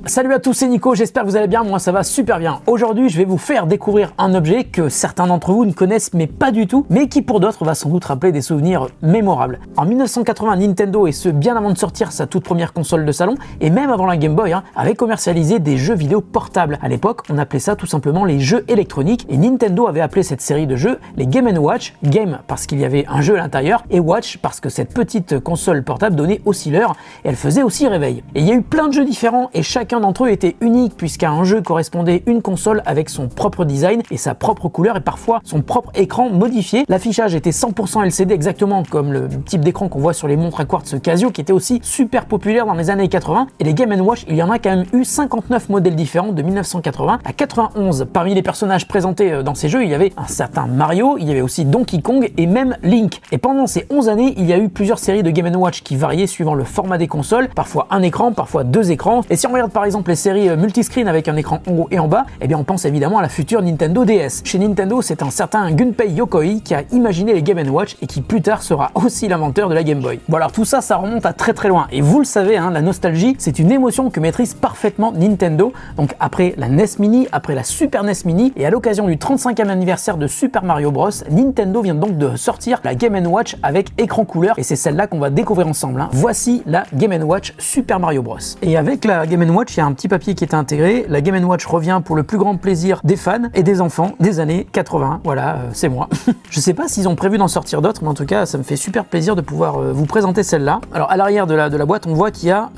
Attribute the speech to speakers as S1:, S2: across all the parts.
S1: Salut à tous, c'est Nico, j'espère que vous allez bien, moi ça va super bien. Aujourd'hui je vais vous faire découvrir un objet que certains d'entre vous ne connaissent mais pas du tout, mais qui pour d'autres va sans doute rappeler des souvenirs mémorables. En 1980, Nintendo, et ce bien avant de sortir sa toute première console de salon, et même avant la Game Boy, avait commercialisé des jeux vidéo portables. À l'époque, on appelait ça tout simplement les jeux électroniques, et Nintendo avait appelé cette série de jeux les Game & Watch, Game parce qu'il y avait un jeu à l'intérieur, et Watch parce que cette petite console portable donnait aussi l'heure, et elle faisait aussi réveil. Et il y a eu plein de jeux différents, et chacun d'entre eux était unique puisqu'à un jeu correspondait une console avec son propre design et sa propre couleur et parfois son propre écran modifié. L'affichage était 100% LCD exactement comme le type d'écran qu'on voit sur les montres à quartz Casio qui était aussi super populaire dans les années 80. Et les Game & Watch, il y en a quand même eu 59 modèles différents de 1980 à 91. Parmi les personnages présentés dans ces jeux, il y avait un certain Mario, il y avait aussi Donkey Kong et même Link. Et pendant ces 11 années, il y a eu plusieurs séries de Game & Watch qui variaient suivant le format des consoles, parfois un écran, parfois deux écrans. Et si on regarde par exemple les séries multiscreen avec un écran en haut et en bas, eh bien on pense évidemment à la future Nintendo DS. Chez Nintendo, c'est un certain Gunpei Yokoi qui a imaginé les Game & Watch et qui plus tard sera aussi l'inventeur de la Game Boy. Bon alors tout ça, ça remonte à très loin et vous le savez, la nostalgie, c'est une émotion que maîtrise parfaitement Nintendo. Donc après la NES Mini, après la Super NES Mini et à l'occasion du 35e anniversaire de Super Mario Bros, Nintendo vient donc de sortir la Game & Watch avec écran couleur et c'est celle-là qu'on va découvrir ensemble. Voici la Game & Watch Super Mario Bros. Et avec la Game & Watch, il y a un petit papier qui est intégré. La Game & Watch revient pour le plus grand plaisir des fans et des enfants des années 80. Voilà, c'est moi. Je sais pas s'ils ont prévu d'en sortir d'autres, mais en tout cas, ça me fait super plaisir de pouvoir vous présenter celle-là. Alors, à l'arrière de la boîte, on voit qu'il y a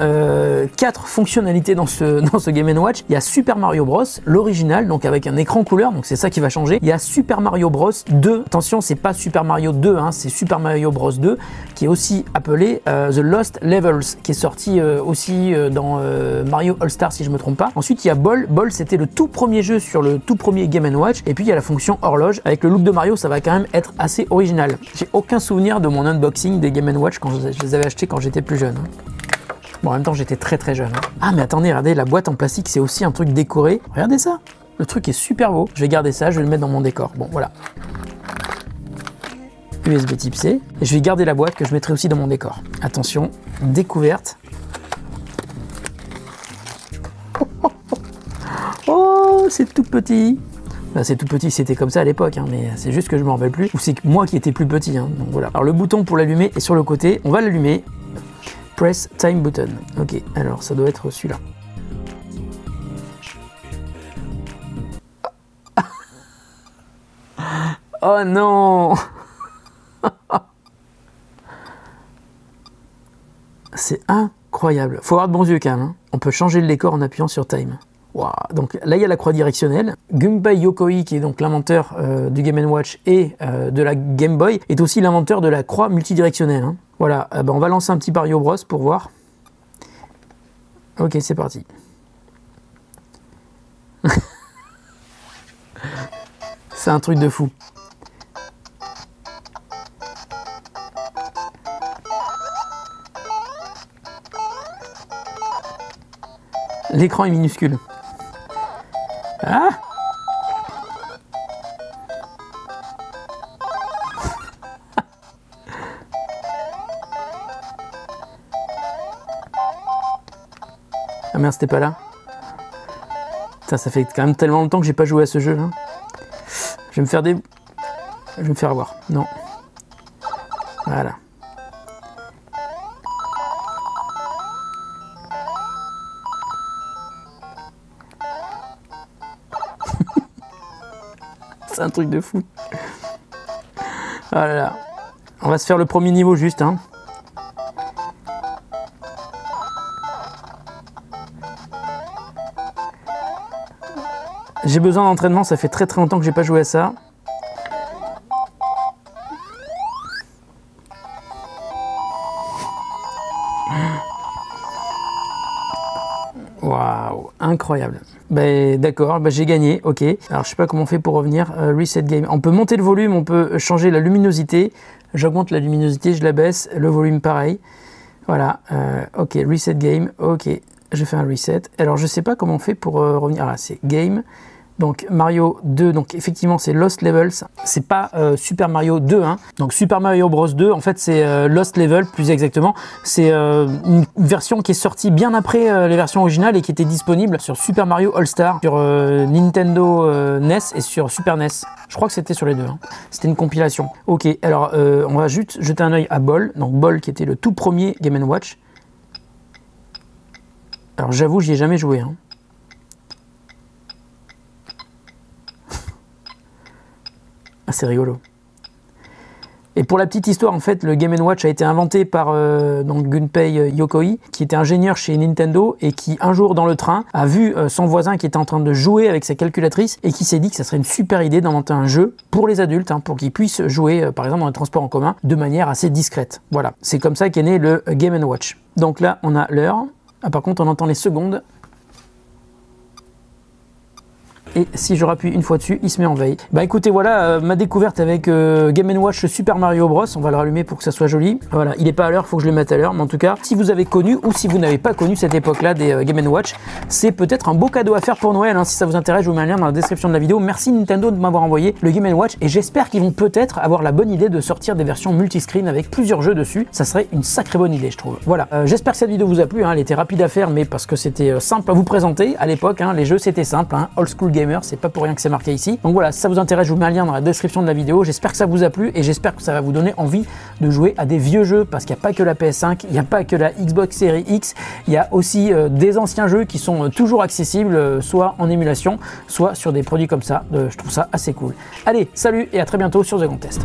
S1: 4 fonctionnalités dans ce Game & Watch. Il y a Super Mario Bros, l'original, donc avec un écran couleur, donc c'est ça qui va changer. Il y a Super Mario Bros 2. Attention, c'est pas Super Mario 2, c'est Super Mario Bros 2, qui est aussi appelé The Lost Levels, qui est sorti aussi dans Mario All-Star, si je me trompe pas. Ensuite, il y a Ball. Ball, c'était le tout premier jeu sur le tout premier Game & Watch. Et puis, il y a la fonction horloge. Avec le look de Mario, ça va quand même être assez original. J'ai aucun souvenir de mon unboxing des Game & Watch quand je les avais achetés quand j'étais plus jeune. Bon, en même temps, j'étais très jeune. Ah, mais attendez, regardez, la boîte en plastique, c'est aussi un truc décoré. Regardez ça. Le truc est super beau. Je vais garder ça, je vais le mettre dans mon décor. Bon, voilà. USB type C. Et je vais garder la boîte que je mettrai aussi dans mon décor. Attention, découverte. Oh, c'est tout petit. Enfin, c'est tout petit, c'était comme ça à l'époque, mais c'est juste que je me rappelle plus. Ou c'est moi qui étais plus petit. Donc voilà. Alors le bouton pour l'allumer est sur le côté. On va l'allumer. Press time button. Ok, alors ça doit être celui-là. Oh non. C'est incroyable. Faut avoir de bons yeux quand même. On peut changer le décor en appuyant sur time. Wow. Donc là il y a la croix directionnelle. Gunpei Yokoi, qui est donc l'inventeur du Game & Watch et de la Game Boy, est aussi l'inventeur de la croix multidirectionnelle. Voilà, on va lancer un petit Mario Bros pour voir. Ok, c'est parti. C'est un truc de fou. L'écran est minuscule. Ah! Ah merde, c'était pas là. Ça fait quand même tellement longtemps que j'ai pas joué à ce jeu. Je vais me faire Je vais me faire avoir. Non. Voilà. C'est un truc de fou. Oh là là. On va se faire le premier niveau juste. J'ai besoin d'entraînement, ça fait très longtemps que j'ai pas joué à ça. Waouh, incroyable. D'accord, j'ai gagné, ok. Alors je sais pas comment on fait pour revenir. Reset game. On peut monter le volume, on peut changer la luminosité. J'augmente la luminosité, je la baisse, le volume pareil. Voilà, ok, reset game, ok. Je fais un reset. Alors je sais pas comment on fait pour revenir. Ah là, c'est game, Donc Mario 2, donc effectivement c'est Lost Levels, c'est pas Super Mario 2, hein. Donc Super Mario Bros 2, en fait c'est Lost Level plus exactement. C'est une version qui est sortie bien après les versions originales et qui était disponible sur Super Mario All Star, sur Nintendo NES et sur Super NES. Je crois que c'était sur les deux, hein. C'était une compilation. Ok, alors on va juste jeter un œil à Ball, donc Ball qui était le tout premier Game & Watch. Alors j'avoue, j'y ai jamais joué, hein. Ah, c'est rigolo. Et pour la petite histoire, en fait, le Game & Watch a été inventé par donc Gunpei Yokoi, qui était ingénieur chez Nintendo et qui, un jour dans le train, a vu son voisin qui était en train de jouer avec sa calculatrice et qui s'est dit que ça serait une super idée d'inventer un jeu pour les adultes, hein, pour qu'ils puissent jouer, par exemple, dans les transports en commun de manière assez discrète. Voilà, c'est comme ça qu'est né le Game & Watch. Donc là, on a l'heure. Ah, par contre, on entend les secondes. Et si je rappuie une fois dessus, il se met en veille. Bah écoutez, voilà ma découverte avec Game & Watch Super Mario Bros. On va le rallumer pour que ça soit joli. Voilà, il n'est pas à l'heure, il faut que je le mette à l'heure. Mais en tout cas, si vous avez connu ou si vous n'avez pas connu cette époque-là des Game & Watch, c'est peut-être un beau cadeau à faire pour Noël, hein. Si ça vous intéresse, je vous mets un lien dans la description de la vidéo. Merci Nintendo de m'avoir envoyé le Game & Watch et j'espère qu'ils vont peut-être avoir la bonne idée de sortir des versions multiscreen avec plusieurs jeux dessus. Ça serait une sacrée bonne idée, je trouve. Voilà, j'espère que cette vidéo vous a plu, hein. Elle était rapide à faire, mais parce que c'était simple à vous présenter. À l'époque, hein, les jeux c'était simple, hein. Old School Gamer, c'est pas pour rien que c'est marqué ici. Donc voilà, si ça vous intéresse, je vous mets un lien dans la description de la vidéo. J'espère que ça vous a plu et j'espère que ça va vous donner envie de jouer à des vieux jeux, parce qu'il n'y a pas que la PS5, il n'y a pas que la Xbox Series X, il y a aussi des anciens jeux qui sont toujours accessibles, soit en émulation, soit sur des produits comme ça. Je trouve ça assez cool. Allez, salut et à très bientôt sur The Grand Test.